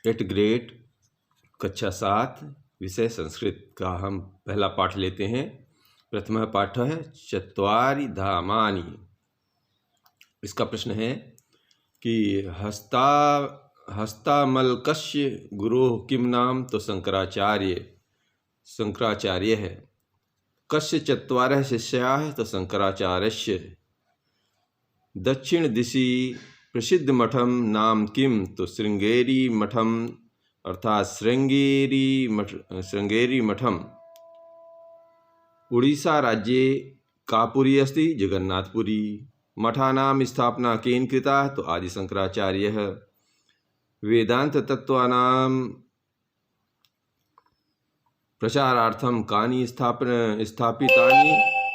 Eight grade कक्षा 7 विषय संस्कृत का हम पहला पाठ लेते हैं। प्रथम पाठ है चत्वारि धामानि। इसका प्रश्न है कि हस्तामलकस्य गुरोः किम नाम? तो शंकराचार्य है। कस्य चत्वारः शिष्याः? तो शंकराचार्यस्य। दक्षिण दिशि प्रसिद्ध मठम नाम किम? तो श्रृंगेरी मठम अर्थात श्रृंगेरी मठम। उड़ीसा राज्ये का पुरी अस्ति? जगन्नाथपुरी। मठानां स्थापना केन कृता? तो आदि शंकराचार्यः। वेदांत तत्वानां प्रचारार्थम कानि स्थापितानि?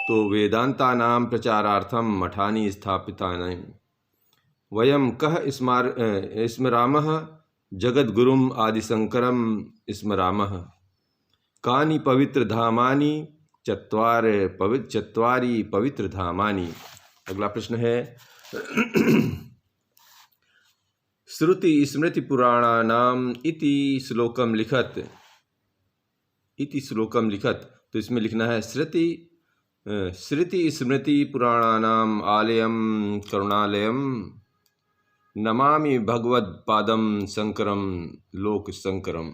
तो वेदांतानां प्रचारार्थम मठानि स्थापितानि। वयं कः स्मरामः? जगद्गुरुम् आदिशंकरं स्मरामः। कानि पवित्र धामानि? चत्वारि पवित्र धामानि। अगला प्रश्न है श्रुति स्मृति पुराणानाम इति श्लोकम लिखत। तो इसमें लिखना है श्रुति स्मृति पुराणानाम आलयम करुणालयम नमामि भगवत्पादम शंकरम लोक शंकरम।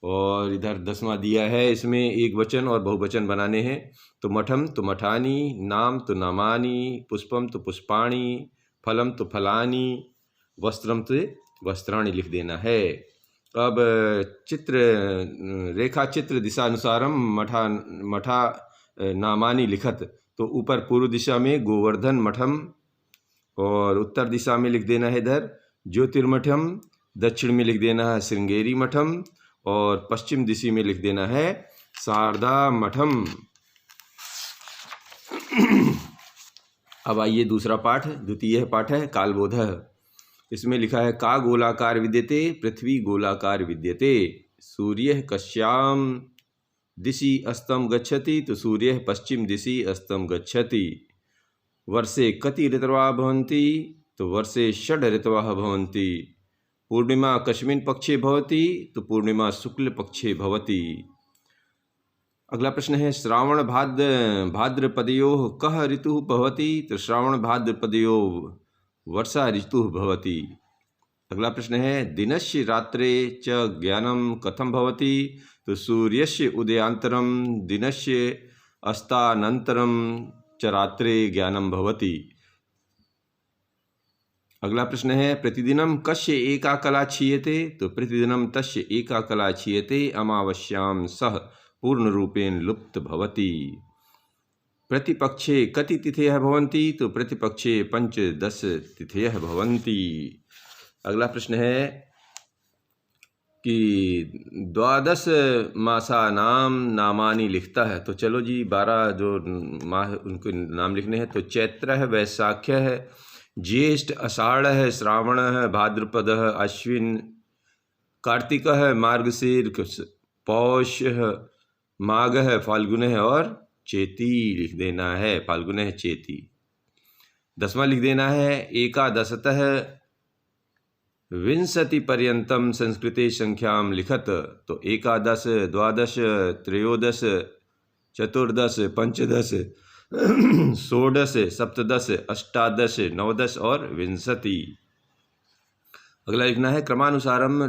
और इधर 10वां दिया है, इसमें एक वचन और बहुवचन बनाने हैं। तो मठम तो मठानी, नाम तो नामानी, पुष्पम तो पुष्पाणी, फलम तो फलानी, वस्त्रम तो वस्त्राणी लिख देना है। अब रेखा चित्र दिशानुसारम मठा नामानी लिखत। तो ऊपर पूर्व दिशा में गोवर्धन मठम और उत्तर दिशा में लिख देना है इधर ज्योतिर्मठम, दक्षिण में लिख देना है श्रृंगेरी मठम और पश्चिम दिशा में लिख देना है शारदा मठम। अब आइए दूसरा पाठ, द्वितीय पाठ है कालबोधः। इसमें लिखा है का गोलाकार विद्यते? पृथ्वी गोलाकार विद्यते। सूर्य कस्याम दिशि अस्तं गच्छति? तो सूर्य पश्चिम दिशि अस्तं गच्छति। वर्षे कति ऋतवः भवन्ति? तो वर्षे 6 ऋतवः भवन्ति। पूर्णिमा कस्मिन् पक्षे भवति? तो पूर्णिमा शुक्ल पक्षे भवति। अगला प्रश्न है श्रावण भाद्रपदयोः कः ऋतुः भवति? तो श्रावण भाद्रपदयोः वर्षा ऋतुः भवति। अगला प्रश्न है दिनस्य रात्रे च ज्ञानं कथं भवति? तो सूर्यस्य उदयान्तरं दिनस्य अस्तानन्तरं च रात्रे ज्ञानं भवति। अगला प्रश्न है प्रतिदिनं कस्य एका कला क्षीयते? तो प्रतिदिनं तस्य एका कला क्षीयते अमावास्यां सह पूर्णरूपेण लुप्त भवति। प्रतिपक्षे कति तिथयः भवन्ति? तो प्रतिपक्षे 5-10 तिथयः भवन्ति। अगला प्रश्न है कि 12 मासानां नामानि लिखता है। तो चलो जी 12 जो माह उनके नाम लिखने हैं। तो चैत्रः, वैशाख्यः, ज्येष्ठ, आषाढ़ः, श्रावणः, भाद्रपदः, अश्विन, कार्तिकः, मार्गशीर्ष, पौषः, माघः, फाल्गुनः और चेती लिख देना है। फाल्गुनः चेती। 10वां लिख देना है एकादशतः विंशति पर्यंतम संस्कृते संख्याम लिखत। तो एकादश, द्वादश, त्रयोदश, चतुर्दश, पंचदश, षोडश, सप्तदश, अष्टादश, नवदश और विंशति। अगला लिखना है क्रमानुसारम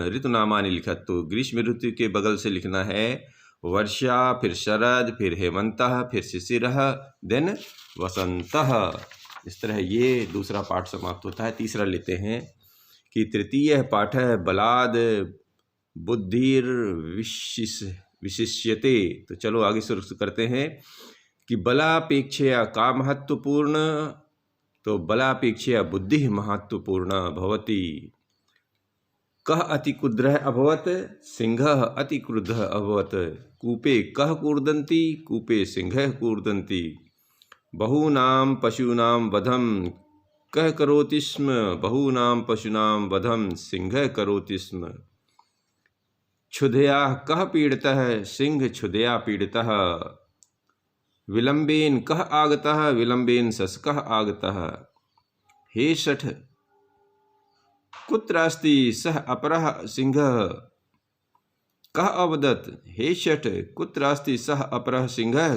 ऋतुनामानि लिखत। तो ग्रीष्म ऋतु के बगल से लिखना है वर्षा, फिर शरद, फिर हेमंतः, फिर शिशिरः, देन वसंतः। इस तरह ये दूसरा पाठ समाप्त होता है। तीसरा लेते हैं कि तृतीय पाठ है बलाद बुद्धिर विशिष्यते। तो चलो आगे शुरू करते हैं कि बलापेक्षया का महत्वपूर्ण? तो बलापेक्षया बुद्धि महत्वपूर्ण भवति। कः अति क्रुद्धः अभवत्? सिंहः अति क्रुद्धः अभवत्। कूपे कः कूर्दन्ति? कूपे सिंहः कूर्दन्ति। बहूनां पशूनां वधं कः करोति स्म? बहूनां पशूनां वधं सिंहः करोति स्म। क्षुधया कः पीडितः? सिंह क्षुधया पीडितः। विलंबेन कः आगतः? विलंबेन शशकः आगतः। हे शठ कुत्र अस्ति सः अपरः सिंहः। कः अवदत्, हे षट्, कुत्र अस्ति सः अपरः सिंहः।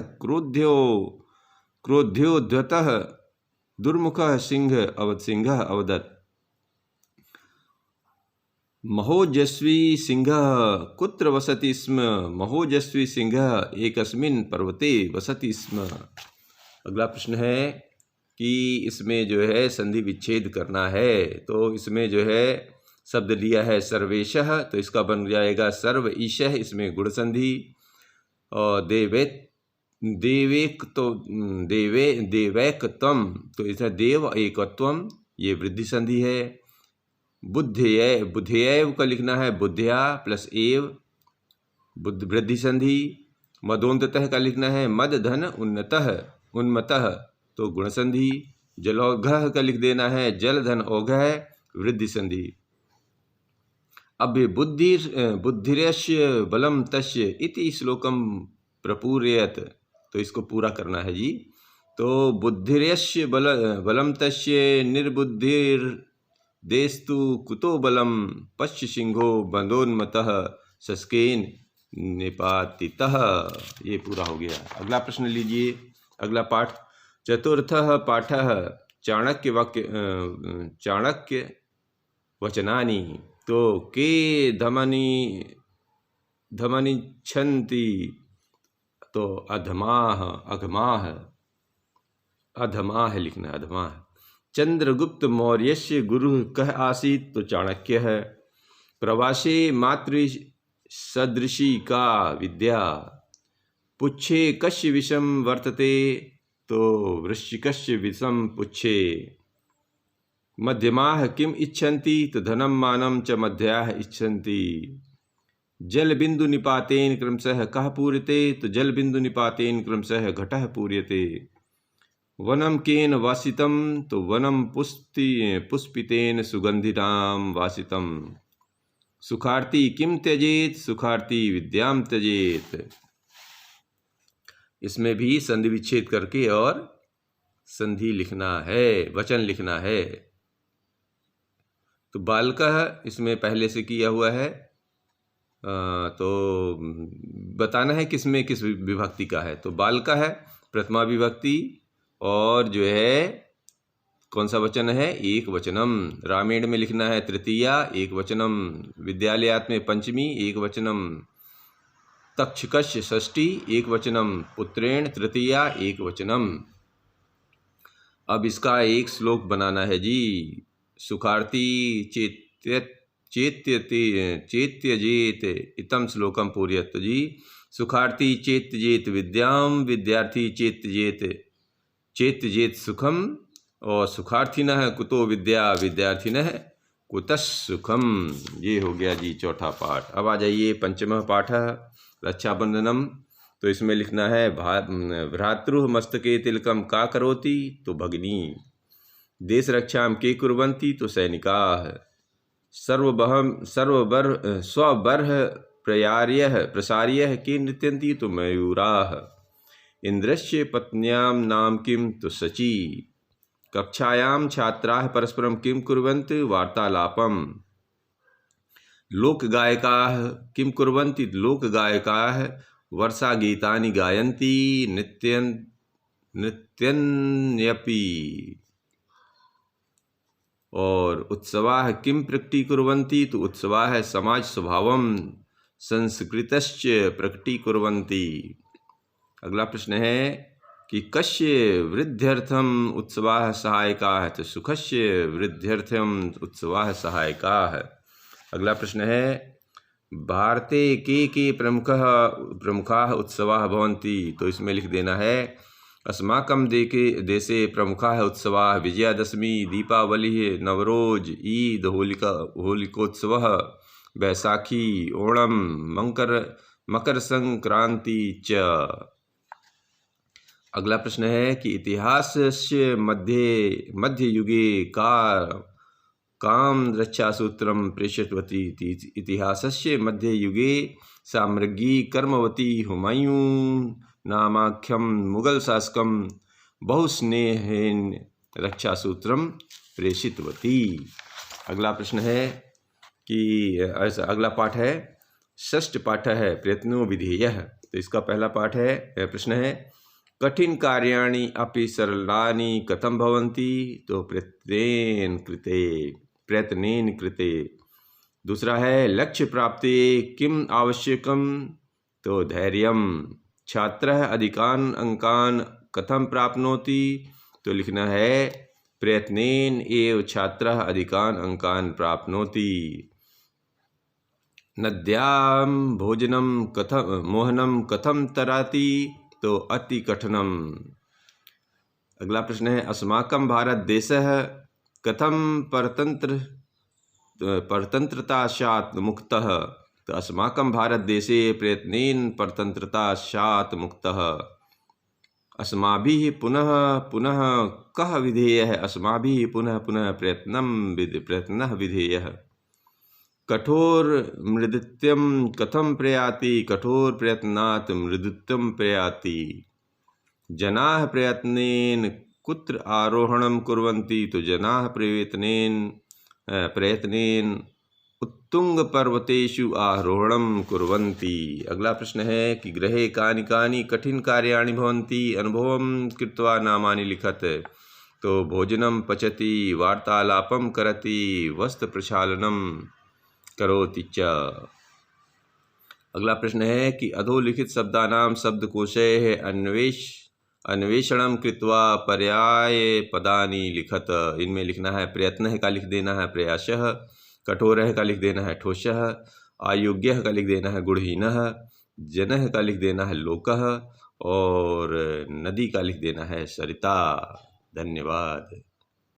क्रोध्योद्धतः दुर्मुखः सिंहः अवदत्, महोजस्वी सिंहः कुत्र वसति स्म। महोजस्वी सिंहः एकस्मिन् पर्वते वसति स्म। अगला प्रश्न है कि इसमें जो है संधि विच्छेद करना है। तो इसमें जो है शब्द लिया है सर्वेशः, तो इसका बन जाएगा सर्व ईशः, इसमें गुण संधि। और देवैकत्वम, तो इसमें देव एकत्वम, ये वृद्धि संधि है। बुद्ध्यैव का लिखना है बुद्ध्या प्लस एव, बुद्ध वृद्धि संधि। मदोन्ततः का लिखना है मद धन उन्मतः, तो गुण संधि। जलौघः का लिख देना है जल धन औघः, वृद्धि संधि। अब बुद्धिर्यस्य बलम तस्य इति श्लोकम प्रपूरयत, तो इसको पूरा करना है जी। तो बुद्धिर्यस्य बलम तस्य निर्बुद्धिर्देस्तु कुतो बलम पश्य सिंहो बंदोन्मतः सस्केन निपातितः। ये पूरा हो गया। अगला प्रश्न लीजिए, अगला पाठ। चतुर्थः पाठः चाणक्य वचनानि। तो के धमनी छन्ति, तो अधमाः लिखना है, अधमाः। चंद्रगुप्त मौर्यस्य गुरुः कः आसीत्, तो चाणक्य है। प्रवासे मातृ सदृशी का विद्या। पुच्छे कस्य विषम वर्तते, तो वृश्चिकस्य विषम पुच्छे। मध्यमाः किम इच्छन्ति, तो धनम मानं च मध्याः इच्छन्ति। जल बिंदु निपातेन क्रमशः कः पूर्यते, तो जल बिंदु निपातेन क्रमशः घटः पूर्यते। वनम केन वासितम, तो वनम पुष्पितेन सुगंधिनां वासितम। सुखार्थी किम त्यजेत, सुखार्थी विद्याम त्यजेत। इसमें भी संधि विच्छेद करके और संधि लिखना है, वचन लिखना है। तो बालकः इसमें पहले से किया हुआ है, तो बताना है किसमें किस विभक्ति का है। तो बालकः है प्रथमा विभक्ति, और जो है कौन सा वचन है, एक वचनम। रामायण में लिखना है तृतीया, एक वचनम। विद्यालयात् में पंचमी, एक वचनम। तक्षकस्य षष्ठी, एक वचनम। पुत्रेण तृतीया, एक वचनम। अब इसका एक श्लोक बनाना है जी। सुखार्थी चेत्यजेत इतम श्लोकम पूर्यत जी। सुखार्थी चेत्यजेत विद्याम, विद्यार्थी चेत्यजेत सुखम। और सुखार्थिनः कुतो विद्या, विद्यार्थिनः कुतः सुखम। ये हो गया जी चौथा पाठ। अब आ जाइए पंचमः पाठः रक्षाबंधनम। तो इसमें लिखना है भ्रातृ मस्तके तिलकम का करोति, तो भगिनी। देश रक्षाम के कुर्वन्ति, तो सैनिकाः। स्वबर्ह प्रसार्यः के नृत्यन्ति, तो मयूराः। इंद्रस्य पत्न्यां नाम किम, तो शची। कक्षायां छात्राः परस्परं किम कुर्वन्ति, वार्तालापम। लोकगायकाः किम कुर्वन्ति, लोकगायकाः वर्षा गीतानि गायन्ति, नृत्यन्यपि। और उत्सवाः किम प्रकटीकुर्वन्ति, तो उत्सवाः समाज स्वभावं संस्कृतश्च प्रकटीकुर्वन्ति। अगला प्रश्न है कि कस्य वृद्ध्यर्थम उत्सवाः सहायकाः, तो सुखस्य वृद्ध्यर्थम उत्सवाः सहायकाः। अगला प्रश्न है भारते के प्रमुखाः उत्सवाः भवन्ति, तो इसमें लिख देना है अस्माकं देशे प्रमुखाः उत्सवाः विजयादशमी, दीपावलिः, नवरोज, ईद, होलिकोत्सवः, बैसाखी, ओणम, मकर संक्रांति च। अगला प्रश्न है कि इतिहासस्य मध्य युगे काम रक्षासूत्रम प्रेषितवती। इतिहासस्य मध्य युगे साम्राज्ञी कर्मवती हुमायूं नामाख्यम मुगल शासकम बहुस्नेहेन रक्षासूत्रम प्रेषितवती। अगला प्रश्न है कि अगला पाठ है षष्ठ पाठ है प्रयत्नो विधेयः। तो इसका पहला पाठ है, प्रश्न है कठिन कार्याणि अपि सरलानि कथं भवन्ति। तो प्रयत्नेन कृते। दूसरा है लक्ष्य प्राप्ति किम आवश्यकम। तो धैर्यम। छात्रः अधिकान् अंकान् कथं प्राप्नोति। तो लिखना है प्रयत्नेन एव छात्रः अधिकान् अंकान् प्राप्नोति। नद्यां भोजनं कथं मोहनं कथं तराति। तो अति कठिनम। अगला प्रश्न है अस्माकं भारत देशः कथं परतंत्रताशात् मुक्तः। तो अस्माकं भारत देशे प्रयत्नेन परतंत्रताशात् मुक्तः। अस्माभिः पुनः पुनः कः विधेयः। अस्माभिः पुनः पुनः प्रयत्नः विधेयः। कठोर मृदुत्वं कथं प्रयाति। कठोर प्रयत्नात् मृदुत्वं प्रयाति। जनाः प्रयत्नेन कुत्र आरोहणं कुर्वन्ति। तो जनाः प्रयत्नेन उत्तुंग पर्वतेषु आरोहणं कुर्वन्ति। अगला प्रश्न है कि गृहे कानि कानि कठिन कार्याणि भवन्ति अनुभवं कृत्वा नामानि लिखत। तो भोजनं पचति, वार्तालापं करति, वस्त्र प्रक्षालनं करोति च। अगला प्रश्न है कि अधोलिखित शब्दानां शब्दकोशे अन्वेषणं कृत्वा पर्याय पदानि लिखत। इनमें लिखना है प्रयत्नः का लिख देना है प्रयासः, कठोरः का लिख देना है ठोसः, अयोग्यः का लिख देना है गुणहीनः, जनः का लिख देना है लोकः और नदी का लिख देना है सरिता। धन्यवाद।